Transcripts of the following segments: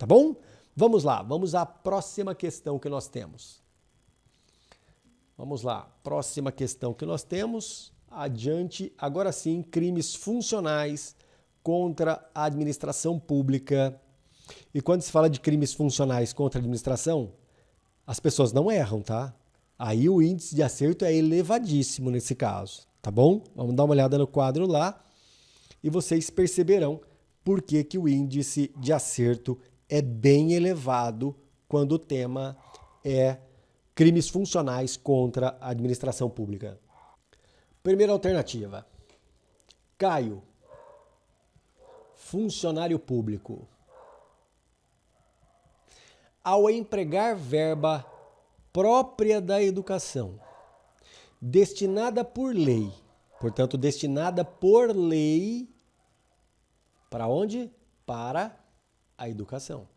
bom? Vamos lá, vamos à próxima questão que nós temos. Vamos lá, próxima questão que nós temos. Adiante, agora sim, crimes funcionais contra a administração pública. E quando se fala de crimes funcionais contra a administração, as pessoas não erram, tá? Aí o índice de acerto é elevadíssimo nesse caso, tá bom? Vamos dar uma olhada no quadro lá e vocês perceberão por que que o índice de acerto é bem elevado quando o tema é crimes funcionais contra a administração pública. Primeira alternativa. Caio, funcionário público. Ao empregar verba própria da educação, destinada por lei, portanto, destinada por lei, para onde? Para a educação.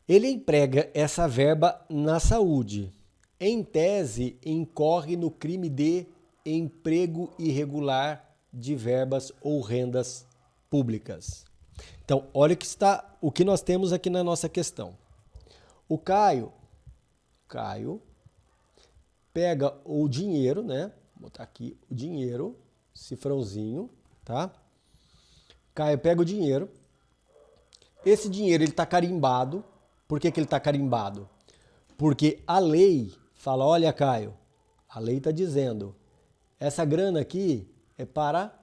Ele emprega essa verba na saúde. Em tese, incorre no crime de emprego irregular de verbas ou rendas públicas. Então, olha o que nós temos aqui na nossa questão. O Caio pega o dinheiro, né? Vou botar aqui o dinheiro, cifrãozinho, tá? Caio pega o dinheiro. Esse dinheiro ele está carimbado. Por que que ele está carimbado? Porque a lei fala, olha, Caio, a lei está dizendo, essa grana aqui é para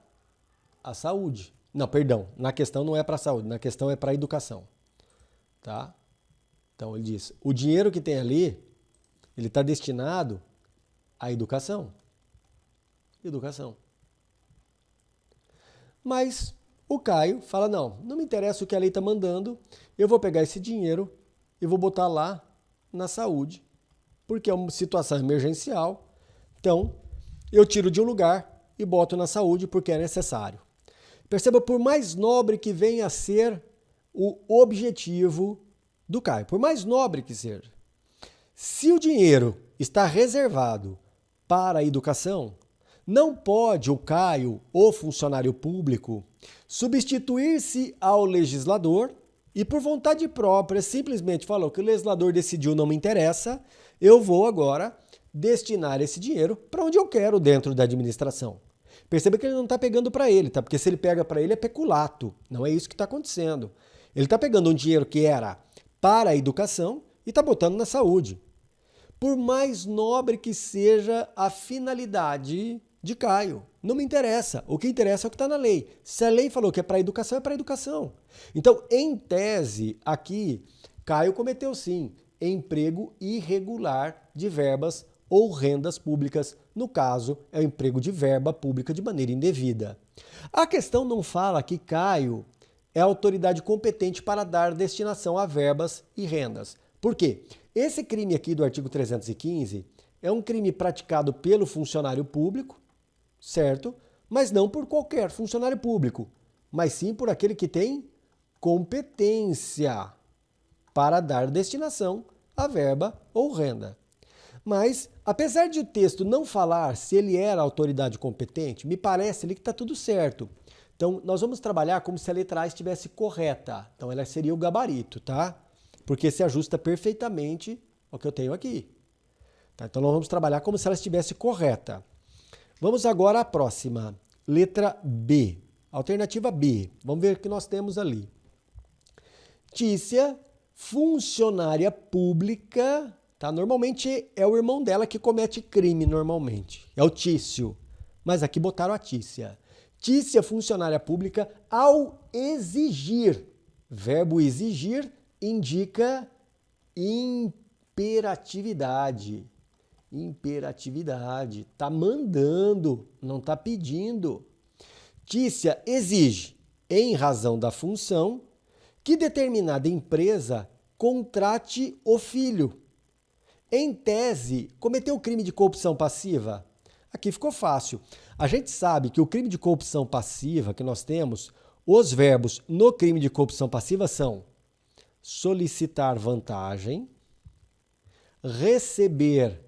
a saúde. Não, perdão, na questão não é para a saúde, na questão é para a educação. Tá? Então ele diz, o dinheiro que tem ali, ele está destinado à educação. Educação. Mas o Caio fala, não me interessa o que a lei está mandando, eu vou pegar esse dinheiro e vou botar lá na saúde, porque é uma situação emergencial. Então, eu tiro de um lugar e boto na saúde porque é necessário. Perceba, por mais nobre que venha a ser o objetivo do Caio, por mais nobre que seja, se o dinheiro está reservado para a educação, não pode o Caio, o funcionário público, substituir-se ao legislador e, por vontade própria, simplesmente falou que o legislador decidiu, não me interessa, eu vou agora destinar esse dinheiro para onde eu quero dentro da administração. Perceba que ele não está pegando para ele, tá? Porque se ele pega para ele é peculato. Não é isso que está acontecendo. Ele está pegando um dinheiro que era para a educação e está botando na saúde. Por mais nobre que seja a finalidade de Caio, não me interessa. O que interessa é o que está na lei. Se a lei falou que é para a educação, é para a educação. Então, em tese, aqui, Caio cometeu sim emprego irregular de verbas ou rendas públicas, no caso, é o emprego de verba pública de maneira indevida. A questão não fala que Caio é a autoridade competente para dar destinação a verbas e rendas. Por quê? Esse crime aqui do artigo 315 é um crime praticado pelo funcionário público, certo? Mas não por qualquer funcionário público, mas sim por aquele que tem competência para dar destinação a verba ou renda. Mas, apesar de o texto não falar se ele era autoridade competente, me parece ali que está tudo certo. Então, nós vamos trabalhar como se a letra A estivesse correta. Então, ela seria o gabarito, tá? Porque se ajusta perfeitamente ao que eu tenho aqui. Tá? Então, nós vamos trabalhar como se ela estivesse correta. Vamos agora à próxima. Letra B. Alternativa B. Vamos ver o que nós temos ali. Tícia, funcionária pública. Tá? Normalmente é o irmão dela que comete crime, normalmente. É o Tício. Mas aqui botaram a Tícia. Tícia, funcionária pública, ao exigir. Verbo exigir indica imperatividade. Imperatividade. Tá mandando, não tá pedindo. Tícia exige, em razão da função, que determinada empresa contrate o filho. Em tese, cometeu o crime de corrupção passiva? Aqui ficou fácil. A gente sabe que o crime de corrupção passiva que nós temos, os verbos no crime de corrupção passiva são solicitar vantagem, receber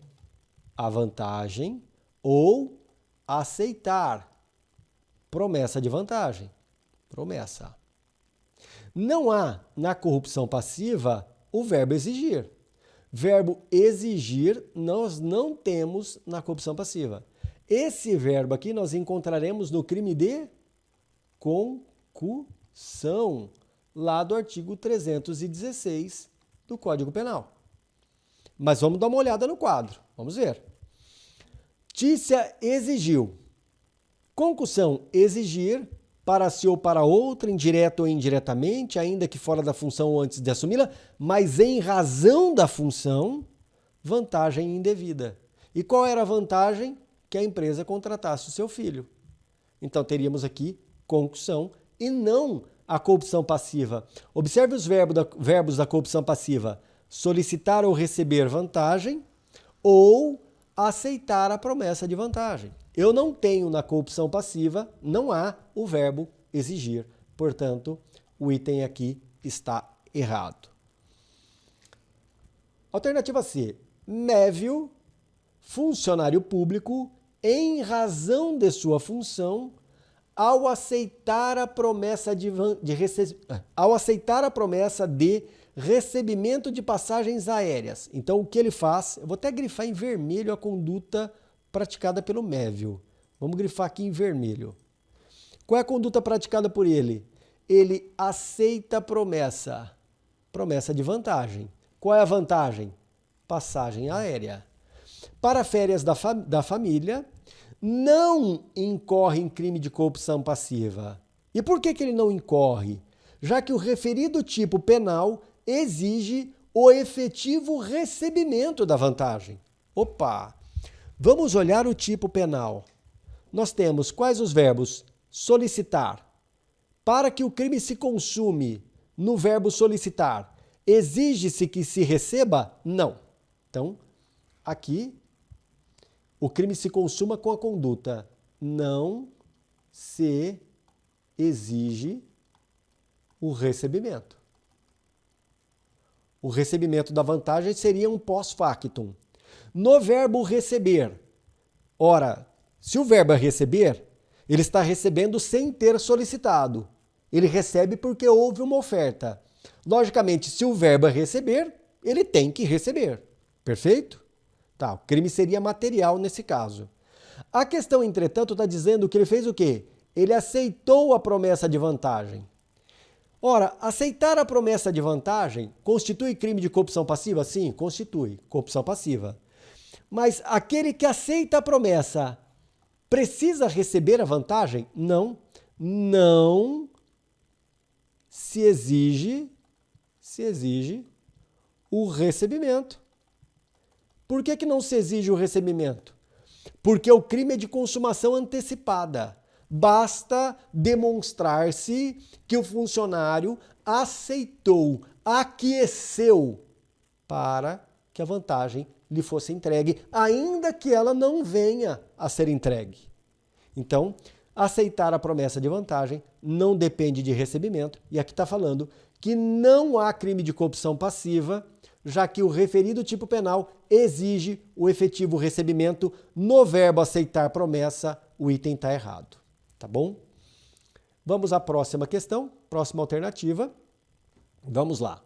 a vantagem ou aceitar promessa de vantagem. Promessa. Não há na corrupção passiva o verbo exigir. Verbo exigir nós não temos na corrupção passiva. Esse verbo aqui nós encontraremos no crime de concussão, lá do artigo 316 do Código Penal. Mas vamos dar uma olhada no quadro. Vamos ver. Tícia exigiu. Concussão, exigir, para si ou para outra, indireto ou indiretamente, ainda que fora da função ou antes de assumi-la, mas em razão da função, vantagem indevida. E qual era a vantagem? Que a empresa contratasse o seu filho. Então teríamos aqui concussão e não a corrupção passiva. Observe os verbos da corrupção passiva: solicitar ou receber vantagem ou aceitar a promessa de vantagem. Eu não tenho na corrupção passiva, não há o verbo exigir. Portanto, o item aqui está errado. Alternativa C. Mévio, funcionário público, em razão de sua função, ao aceitar a promessa de recebimento de passagens aéreas. Então, o que ele faz? Eu vou até grifar em vermelho a conduta praticada pelo Mévio. Vamos grifar aqui em vermelho. Qual é a conduta praticada por ele? Ele aceita a promessa de vantagem. Qual é a vantagem? Passagem aérea. Para férias da família, não incorre em crime de corrupção passiva. E por que ele não incorre? Já que o referido tipo penal exige o efetivo recebimento da vantagem. Opa! Vamos olhar o tipo penal. Nós temos quais os verbos? Solicitar. Para que o crime se consume no verbo solicitar, exige-se que se receba? Não. Então, aqui, o crime se consuma com a conduta. Não se exige o recebimento. O recebimento da vantagem seria um pós-factum. No verbo receber, ora, se o verbo é receber, ele está recebendo sem ter solicitado. Ele recebe porque houve uma oferta. Logicamente, se o verbo é receber, ele tem que receber. Perfeito? Tá, o crime seria material nesse caso. A questão, entretanto, está dizendo que ele fez o quê? Ele aceitou a promessa de vantagem. Ora, aceitar a promessa de vantagem constitui crime de corrupção passiva? Sim, constitui corrupção passiva. Mas aquele que aceita a promessa precisa receber a vantagem? Não. Não se exige o recebimento. Por que não se exige o recebimento? Porque o crime é de consumação antecipada. Basta demonstrar-se que o funcionário aceitou, aqueceu para que a vantagem lhe fosse entregue, ainda que ela não venha a ser entregue. Então, aceitar a promessa de vantagem não depende de recebimento, e aqui está falando que não há crime de corrupção passiva, já que o referido tipo penal exige o efetivo recebimento. No verbo aceitar promessa, o item está errado. Tá bom? Vamos à próxima questão, próxima alternativa. Vamos lá.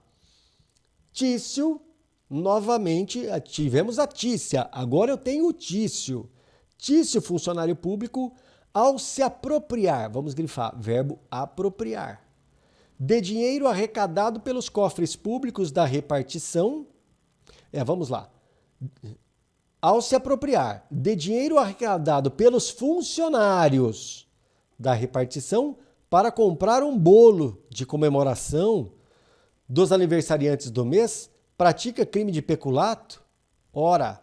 Tício, novamente, tivemos a Tícia, agora eu tenho o Tício. Tício, funcionário público, ao se apropriar, vamos grifar, verbo apropriar, de dinheiro arrecadado pelos cofres públicos da repartição. Vamos lá. Ao se apropriar de dinheiro arrecadado pelos funcionários da repartição para comprar um bolo de comemoração dos aniversariantes do mês, pratica crime de peculato? Ora,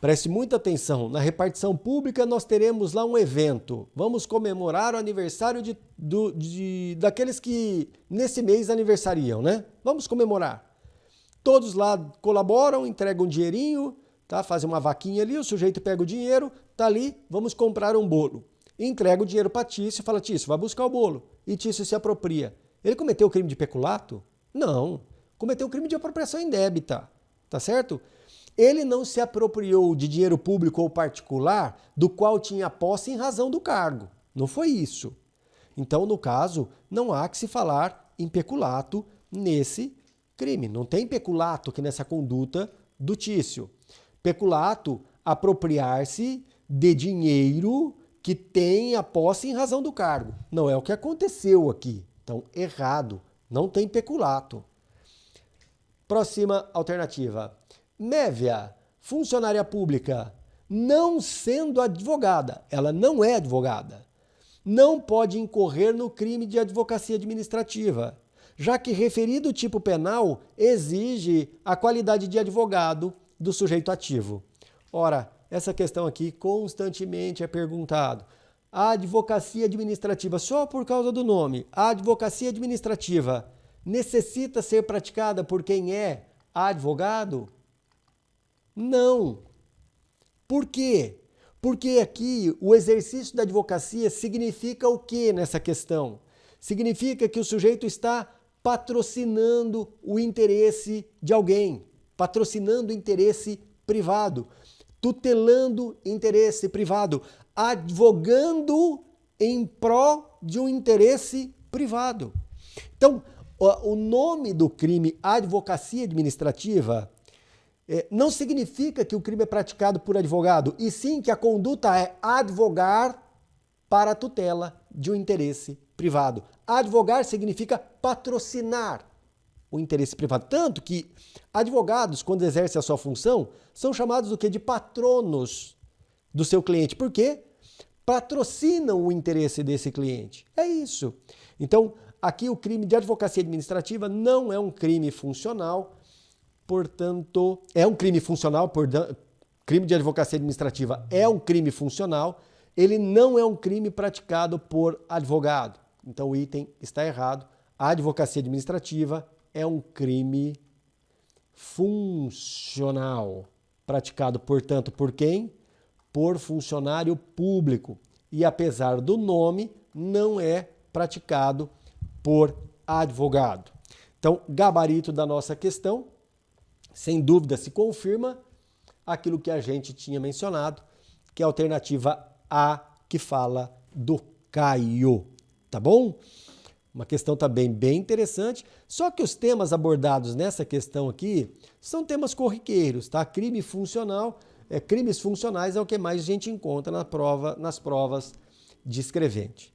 preste muita atenção, na repartição pública nós teremos lá um evento, vamos comemorar o aniversário daqueles que nesse mês aniversariam, né? Vamos comemorar. Todos lá colaboram, entregam um dinheirinho, tá? Fazem uma vaquinha ali, o sujeito pega o dinheiro, tá ali, vamos comprar um bolo. Entrega o dinheiro para Tício e fala: Tício, vai buscar o bolo. E Tício se apropria. Ele cometeu o crime de peculato? Não. Cometeu o crime de apropriação indébita. Tá certo? Ele não se apropriou de dinheiro público ou particular do qual tinha posse em razão do cargo. Não foi isso. Então, no caso, não há que se falar em peculato nesse crime. Não tem peculato aqui nessa conduta do Tício. Peculato, apropriar-se de dinheiro que tem a posse em razão do cargo. Não é o que aconteceu aqui. Então, errado. Não tem peculato. Próxima alternativa. Mévia, funcionária pública, não sendo advogada, ela não é advogada, não pode incorrer no crime de advocacia administrativa, já que referido tipo penal exige a qualidade de advogado do sujeito ativo. Ora, essa questão aqui constantemente é perguntado. A advocacia administrativa, só por causa do nome, a advocacia administrativa necessita ser praticada por quem é advogado? Não. Por quê? Porque aqui o exercício da advocacia significa o que nessa questão? Significa que o sujeito está patrocinando o interesse de alguém, patrocinando o interesse privado, tutelando interesse privado, advogando em pró de um interesse privado. Então, o nome do crime advocacia administrativa não significa que o crime é praticado por advogado, e sim que a conduta é advogar para a tutela de um interesse privado. Advogar significa patrocinar o interesse privado. Tanto que advogados, quando exercem a sua função, são chamados do quê? De patronos do seu cliente. Por quê? Patrocinam o interesse desse cliente. É isso. Então, aqui o crime de advocacia administrativa não é um crime funcional, portanto, é um crime funcional, crime de advocacia administrativa é um crime funcional, ele não é um crime praticado por advogado. Então o item está errado. A advocacia administrativa é um crime funcional, praticado, portanto, por quem? Por funcionário público. E apesar do nome, não é praticado por advogado. Então, gabarito da nossa questão, sem dúvida se confirma aquilo que a gente tinha mencionado, que é a alternativa A, que fala do Caio. Tá bom? Uma questão também bem interessante, só que os temas abordados nessa questão aqui são temas corriqueiros, tá? Crime funcional, crimes funcionais é o que mais a gente encontra nas provas de escrevente.